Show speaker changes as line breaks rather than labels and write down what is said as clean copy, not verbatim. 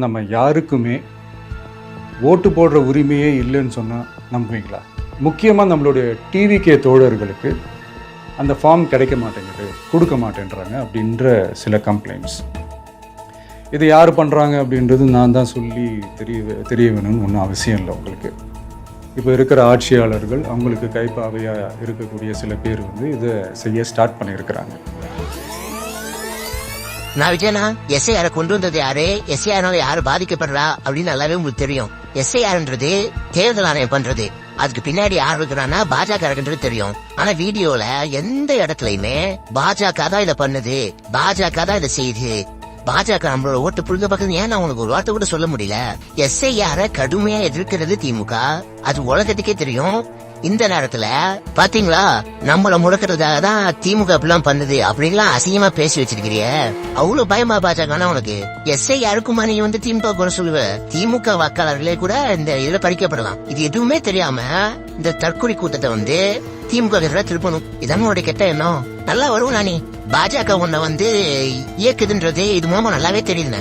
நம்ம யாருக்குமே ஓட்டு போடுற உரிமையே இல்லைன்னு சொன்னால் நம்புவீங்களா? முக்கியமாக நம்மளுடைய டிவிகே தோழர்களுக்கு அந்த ஃபார்ம் கிடைக்க மாட்டேங்குது, கொடுக்க மாட்டேன்றாங்க அப்படின்ற சில கம்ப்ளைண்ட்ஸ். இது யார் பண்ணுறாங்க அப்படின்றது நான் தான் சொல்லி தெரிய வேணும்னு ஒன்றும் அவசியம் இல்லை உங்களுக்கு. இப்போ இருக்கிற ஆட்சியாளர்கள் அவங்களுக்கு கைப்பாவையாக இருக்கக்கூடிய சில பேர் இதை செய்ய ஸ்டார்ட் பண்ணியிருக்கிறாங்க.
நான் விஜயனா எஸ்ஐஆரை கொண்டு வந்தது யாரு, எஸ்ஐஆரால யாரு பாதிக்கப்படுறா அப்படின்னு நல்லாவே உங்களுக்கு தெரியும். எஸ்ஐஆர்ன்றது தேர்தல் ஆணையம் பண்றது, அதுக்கு பின்னாடி யார் இருக்கிறான்னா பாஜக இருக்குன்றது தெரியும். ஆனா வீடியோல எந்த இடத்துலயுமே பாஜக தான் இதை பண்ணுது, பாஜக தான் இதை செய்யுது, பாஜக நம்மளோட ஓட்டு புரிஞ்ச பக்கம் ஏன் அவங்களுக்கு ஒரு வார்த்தை கூட சொல்ல முடியல. எஸ்ஐஆரை கடுமையா எதிர்க்கிறது திமுக, அது உலகத்துக்கே தெரியும். இந்த நேரத்துல பாத்தீங்களா நம்மள முடக்கிறதாக தான் திமுக அப்படிலாம் பண்ணுது அப்படின்லாம் அசிங்கமா பேசி வச்சிருக்கிறிய. அவ்வளவு பயமா பாஜக உனக்கு? எஸ்ஐஆருக்குமா நீ திமுக குறை சொல்லுவ? திமுக வாக்காளர்களே கூட இந்த இதுல பறிக்கப்படலாம். இது எதுவுமே தெரியாம இந்த தற்கொலை கூட்டத்தை திமுக திருப்பணும். இதான் உங்களுடைய கெட்ட எண்ணம். நல்லா வரும் நானி. பாஜக உன்னை இயக்குதுன்றது இது மூலமா நல்லாவே தெரியுதுண்ணே.